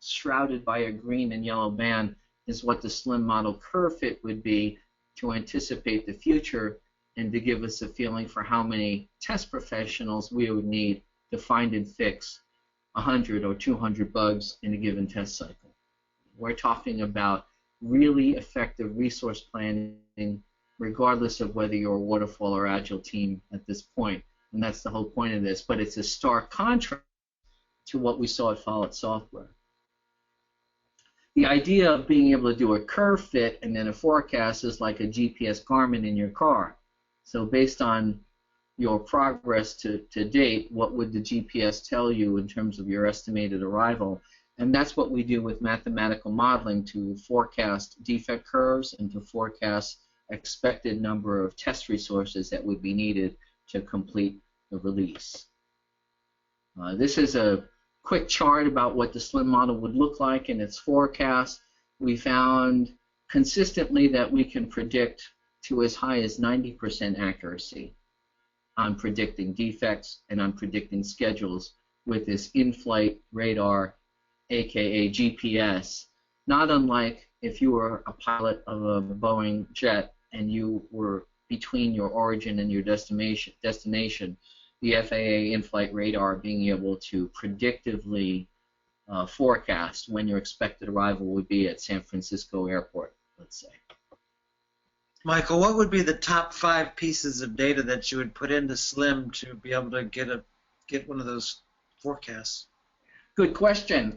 shrouded by a green and yellow band is what the slim model curve fit would be to anticipate the future and to give us a feeling for how many test professionals we would need to find and fix 100 or 200 bugs in a given test cycle. We're talking about really effective resource planning regardless of whether you're a waterfall or agile team at this point, and that's the whole point of this, but it's a stark contrast to what we saw at Follett software. The idea of being able to do a curve fit and then a forecast is like a GPS Garmin in your car. So based on your progress to date, what would the GPS tell you in terms of your estimated arrival? And that's what we do with mathematical modeling to forecast defect curves and to forecast expected number of test resources that would be needed to complete the release. This is a quick chart about what the slim model would look like in its forecast. We found consistently that we can predict to as high as 90% accuracy on predicting defects and on predicting schedules with this in-flight radar, aka GPS, not unlike if you were a pilot of a Boeing jet and you were between your origin and your destination, the FAA in-flight radar being able to predictively forecast when your expected arrival would be at San Francisco Airport, let's say. Michael, what would be the top 5 pieces of data that you would put into SLIM to be able to get one of those forecasts? Good question.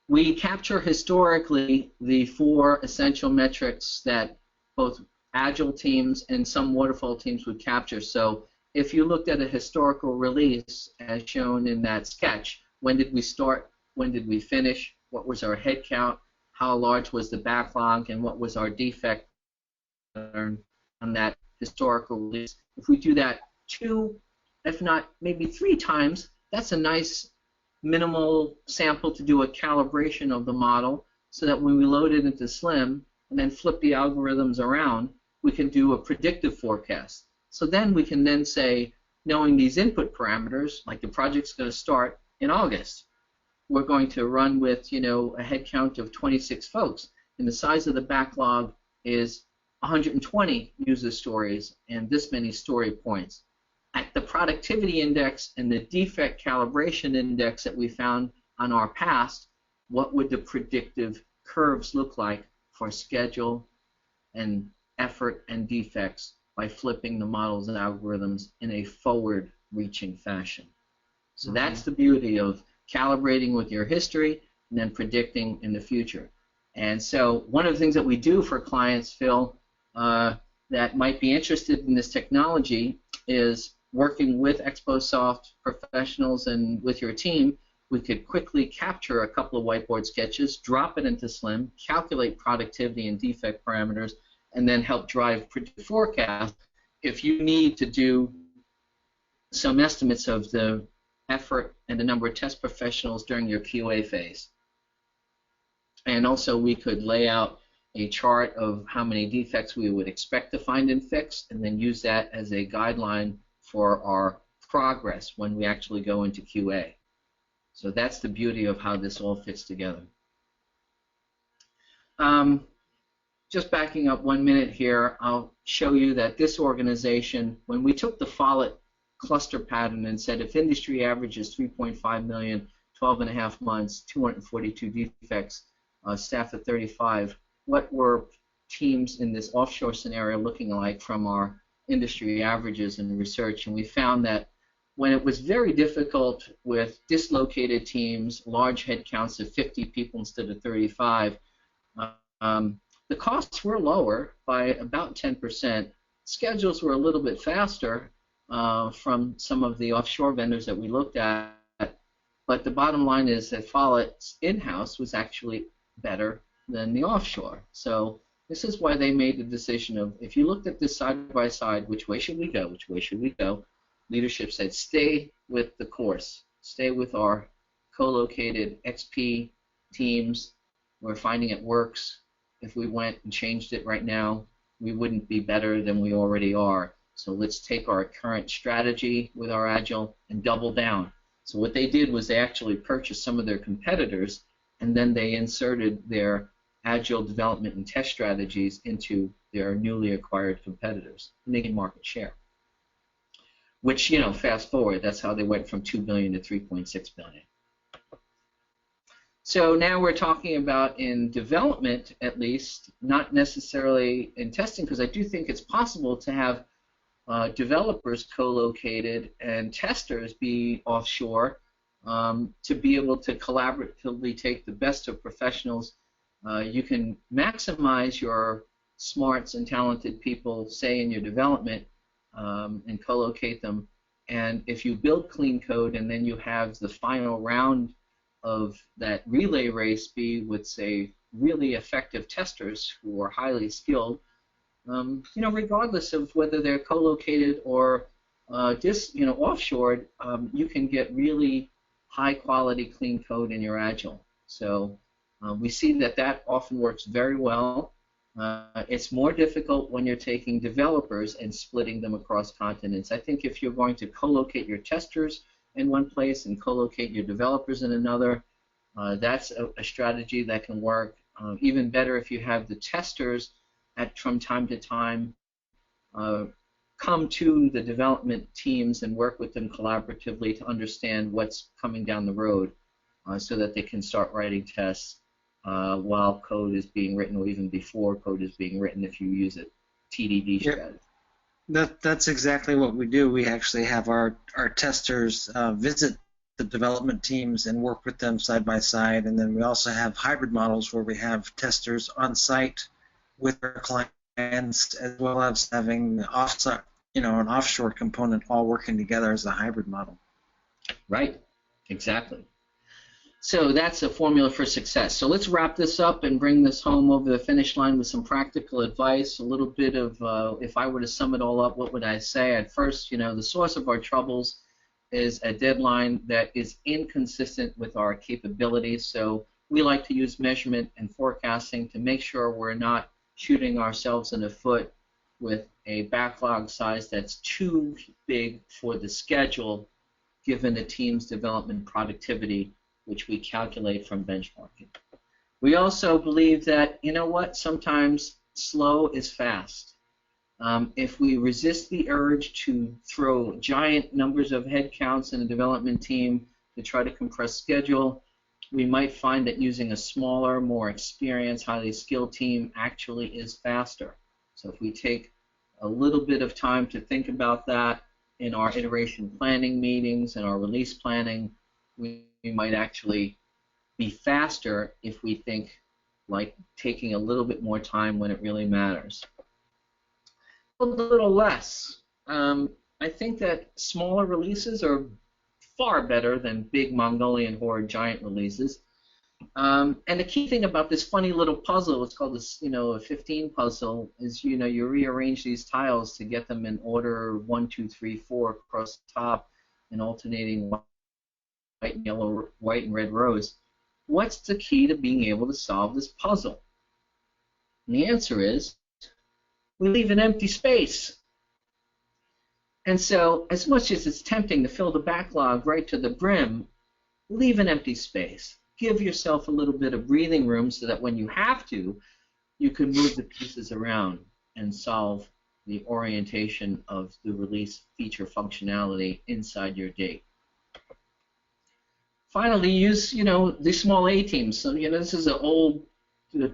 We capture historically the 4 essential metrics that both Agile teams and some waterfall teams would capture. So if you looked at a historical release as shown in that sketch, when did we start, when did we finish, what was our head count, how large was the backlog, and what was our defect on that historical release. If we do that 2, if not maybe 3 times, that's a nice minimal sample to do a calibration of the model, so that when we load it into SLIM and then flip the algorithms around, we can do a predictive forecast. So then we can then say, knowing these input parameters, like the project's going to start in August, we're going to run with, you know, a head count of 26 folks, and the size of the backlog is 120 user stories and this many story points. At the productivity index and the defect calibration index that we found on our past, what would the predictive curves look like for schedule and effort and defects by flipping the models and algorithms in a forward-reaching fashion? So that's the beauty of calibrating with your history and then predicting in the future. And so one of the things that we do for clients, Phil, that might be interested in this technology is working with XBOSoft professionals and with your team, we could quickly capture a couple of whiteboard sketches, drop it into SLIM, calculate productivity and defect parameters, and then help drive predictive forecast if you need to do some estimates of the effort and the number of test professionals during your QA phase. And also we could lay out a chart of how many defects we would expect to find and fix, and then use that as a guideline for our progress when we actually go into QA. So that's the beauty of how this all fits together. Just backing up 1 minute here, I'll show you that this organization, when we took the Follett cluster pattern and said if industry average is 3.5 million, 12.5 months, 242 defects, staff at 35, what were teams in this offshore scenario looking like from our industry averages and research? And we found that when it was very difficult with dislocated teams, large head counts of 50 people instead of 35, the costs were lower by about 10%. Schedules were a little bit faster from some of the offshore vendors that we looked at, but the bottom line is that Follett's in-house was actually better than the offshore. So this is why they made the decision of, if you looked at this side by side, which way should we go, which way should we go? Leadership said, stay with the course. Stay with our co-located XP teams. We're finding it works. If we went and changed it right now, we wouldn't be better than we already are. So let's take our current strategy with our Agile and double down. So what they did was they actually purchased some of their competitors, and then they inserted their Agile development and test strategies into their newly acquired competitors, and they gained market share. Which, you know, fast forward, that's how they went from 2 billion to 3.6 billion. So now we're talking about in development, at least, not necessarily in testing, because I do think it's possible to have developers co-located and testers be offshore to be able to collaboratively take the best of professionals. You can maximize your smarts and talented people, say, in your development, and co-locate them. And if you build clean code and then you have the final round of that relay race be with, say, really effective testers who are highly skilled, you know, regardless of whether they're co-located or offshored, you can get really high-quality clean code in your Agile. So we see that that often works very well. It's more difficult when you're taking developers and splitting them across continents. I think if you're going to co-locate your testers in one place and co-locate your developers in another, that's a strategy that can work. Even better if you have the testers from time to time come to the development teams and work with them collaboratively to understand what's coming down the road so that they can start writing tests while code is being written, or even before code is being written if you use a TDD strategy. That's exactly what we do. We actually have our testers visit the development teams and work with them side by side, and then we also have hybrid models where we have testers on site with our clients, as well as having offsite, an offshore component, all working together as a hybrid model. Right, exactly. So that's a formula for success. So let's wrap this up and bring this home over the finish line with some practical advice, a little bit of, if I were to sum it all up, what would I say? At first, the source of our troubles is a deadline that is inconsistent with our capabilities. So we like to use measurement and forecasting to make sure we're not shooting ourselves in the foot with a backlog size that's too big for the schedule given the team's development productivity, which we calculate from benchmarking. We also believe that, sometimes slow is fast. If we resist the urge to throw giant numbers of headcounts in a development team to try to compress schedule, we might find that using a smaller, more experienced, highly skilled team actually is faster. So if we take a little bit of time to think about that in our iteration planning meetings and our release planning, we might actually be faster if we think like taking a little bit more time when it really matters. A little less. I think that smaller releases are far better than big Mongolian horde giant releases. And the key thing about this funny little puzzle, it's called this, a 15 puzzle, is you rearrange these tiles to get them in order 1, 2, 3, 4 across the top in alternating white and yellow, white and red rows. What's the key to being able to solve this puzzle? And the answer is we leave an empty space. And so, as much as it's tempting to fill the backlog right to the brim, leave an empty space. Give yourself a little bit of breathing room so that when you have to, you can move the pieces around and solve the orientation of the release feature functionality inside your date. Finally, use the small A teams. So this is an old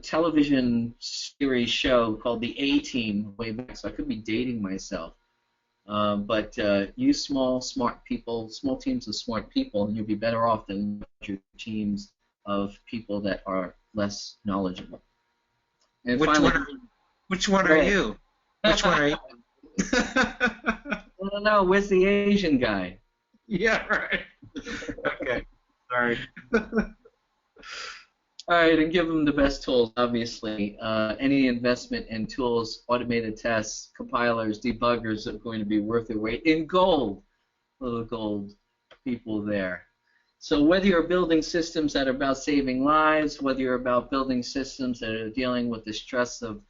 television series show called the A Team way back. So I could be dating myself. But use small teams of smart people, and you'll be better off than larger teams of people that are less knowledgeable. And which finally, one are you? Which one are you? I don't know. Where's the Asian guy? Yeah, right. Okay. Sorry. All right, and give them the best tools, obviously. Any investment in tools, automated tests, compilers, debuggers are going to be worth their weight in gold. Little gold people there. So whether you're building systems that are about saving lives, whether you're about building systems that are dealing with the stress of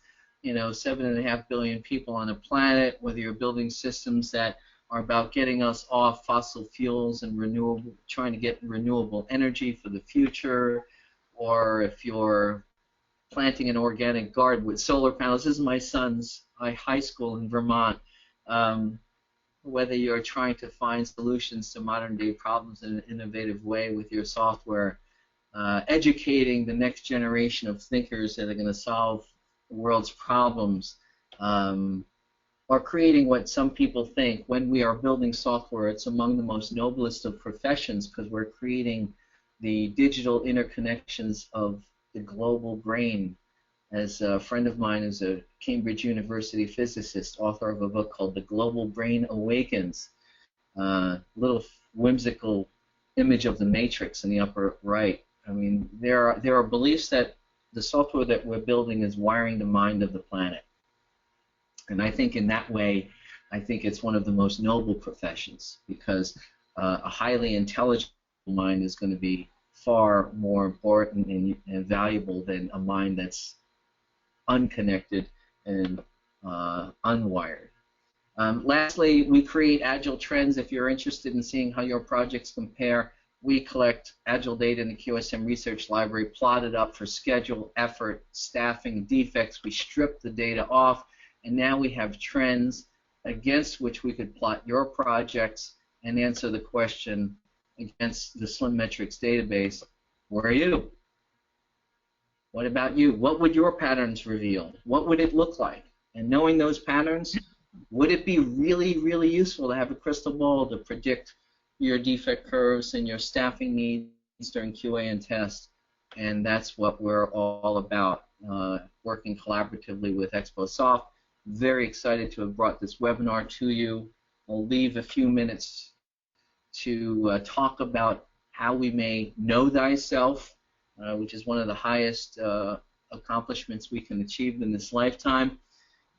7.5 billion people on the planet, whether you're building systems that are about getting us off fossil fuels and trying to get renewable energy for the future, or if you're planting an organic garden with solar panels. This is my son's high school in Vermont. Whether you're trying to find solutions to modern-day problems in an innovative way with your software, educating the next generation of thinkers that are going to solve the world's problems, or creating what some people think when we are building software, it's among the most noblest of professions because we're creating the digital interconnections of the global brain. As a friend of mine is a Cambridge University physicist, author of a book called The Global Brain Awakens, little whimsical image of the matrix in the upper right. I mean, there are beliefs that the software that we're building is wiring the mind of the planet. And I think in that way, I think it's one of the most noble professions because a highly intelligent mind is going to be far more important and valuable than a mind that's unconnected and unwired. Lastly, we create Agile trends. If you're interested in seeing how your projects compare, we collect Agile data in the QSM research library, plot it up for schedule, effort, staffing, defects. We strip the data off, and now we have trends against which we could plot your projects and answer the question against the Slim Metrics database, where are you? What about you? What would your patterns reveal? What would it look like? And knowing those patterns, would it be really, really useful to have a crystal ball to predict your defect curves and your staffing needs during QA and test? And that's what we're all about, working collaboratively with XBOSoft. Very excited to have brought this webinar to you. I'll leave a few minutes to talk about how we may know thyself, which is one of the highest accomplishments we can achieve in this lifetime,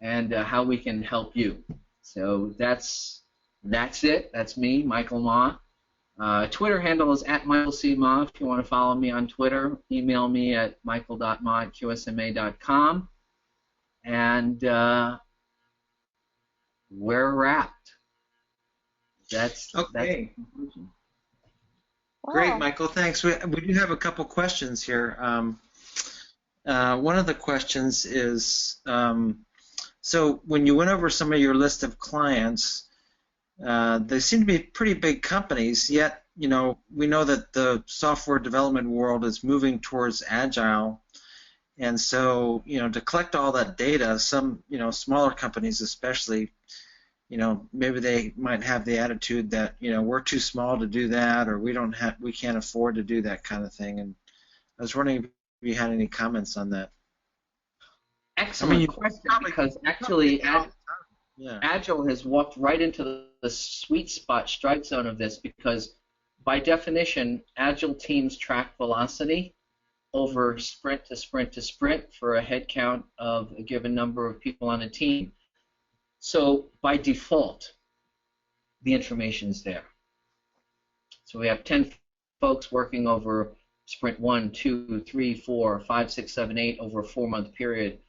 and how we can help you. So that's it. That's me, Michael Mah. Twitter handle is @MichaelCMah. If you want to follow me on Twitter, email me at michael.mah@qsma.com. And we're wrapped. That's okay. The conclusion. Wow. Great, Michael. Thanks. We do have a couple questions here. One of the questions is, so when you went over some of your list of clients, they seem to be pretty big companies, yet we know that the software development world is moving towards Agile. And so, to collect all that data, some, smaller companies especially, maybe they might have the attitude that, we're too small to do that, or we can't afford to do that kind of thing. And I was wondering if you had any comments on that. Excellent question, because actually Agile has walked right into the sweet spot strike zone of this, because by definition, Agile teams track velocity over sprint to sprint to sprint for a head count of a given number of people on a team. So by default, the information is there. So we have 10 folks working over sprint 1, 2, 3, 4, 5, 6, 7, 8 over a 4-month period.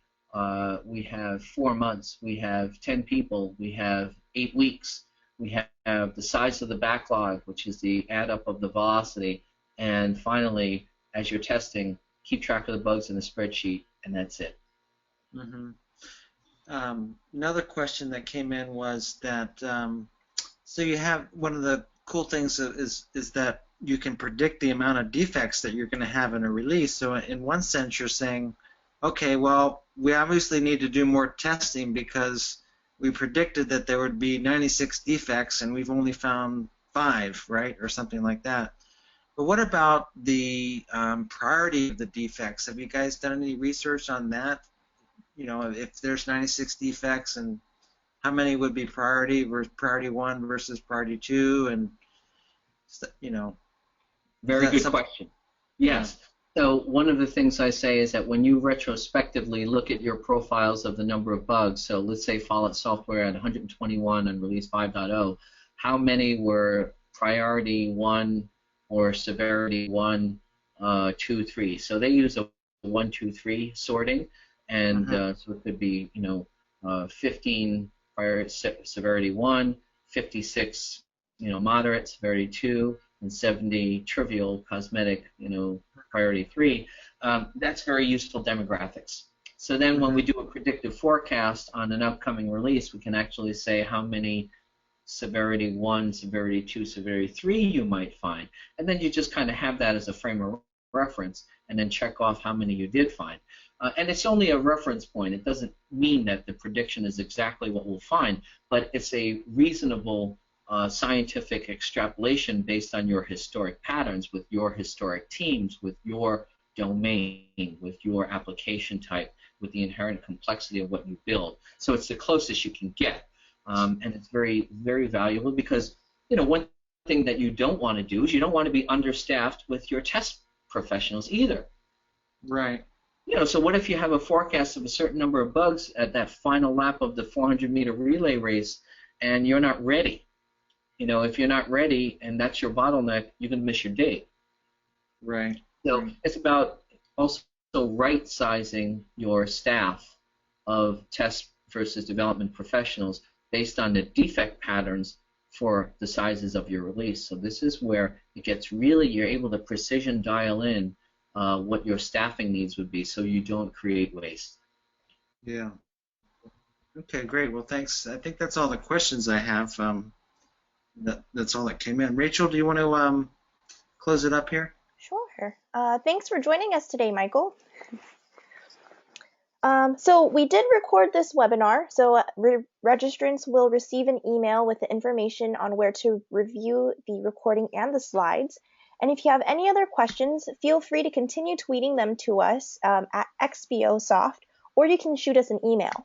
We have 4 months. We have 10 people. We have 8 weeks. We have the size of the backlog, which is the add up of the velocity. And finally, as you're testing, keep track of the bugs in the spreadsheet, and that's it. Mm-hmm. Another question that came in was that, so you have, one of the cool things is that you can predict the amount of defects that you're going to have in a release. So in one sense, you're saying, okay, well, we obviously need to do more testing because we predicted that there would be 96 defects and we've only found 5, right, or something like that. But what about the priority of the defects? Have you guys done any research on that? If there's 96 defects, and how many would be priority versus priority 1 versus priority 2, and Very good question. Yes. So one of the things I say is that when you retrospectively look at your profiles of the number of bugs, so let's say Follett software at 121 and release 5.0, how many were priority 1 or severity 1, 2, 3? So they use a 1, 2, 3 sorting, and so it could be 15 severity 1, 56 moderate severity 2, and 70 trivial cosmetic priority 3. That's very useful demographics. So then when we do a predictive forecast on an upcoming release, we can actually say how many severity 1, severity 2, severity 3 you might find. And then you just kind of have that as a frame of reference and then check off how many you did find. And it's only a reference point. It doesn't mean that the prediction is exactly what we'll find, but it's a reasonable scientific extrapolation based on your historic patterns with your historic teams, with your domain, with your application type, with the inherent complexity of what you build. So it's the closest you can get. And it's very, very valuable because, one thing that you don't want to do is you don't want to be understaffed with your test professionals either. Right. So what if you have a forecast of a certain number of bugs at that final lap of the 400-meter relay race and you're not ready? If you're not ready and that's your bottleneck, you're going to miss your date. Right. So it's about also right-sizing your staff of test versus development professionals based on the defect patterns for the sizes of your release. So this is where it gets really, you're able to precision dial in what your staffing needs would be so you don't create waste. Yeah. Okay, great. Well, thanks. I think that's all the questions I have. That's all that came in. Rachel, do you want to close it up here? Sure. Thanks for joining us today, Michael. So we did record this webinar, so registrants will receive an email with the information on where to review the recording and the slides. And if you have any other questions, feel free to continue tweeting them to us at XBOSoft, or you can shoot us an email.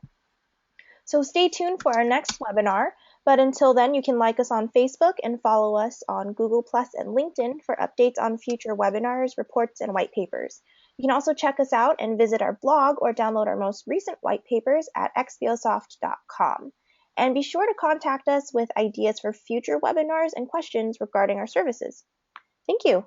So stay tuned for our next webinar, but until then, you can like us on Facebook and follow us on Google+ and LinkedIn for updates on future webinars, reports, and white papers. You can also check us out and visit our blog or download our most recent white papers at xbosoft.com. And be sure to contact us with ideas for future webinars and questions regarding our services. Thank you.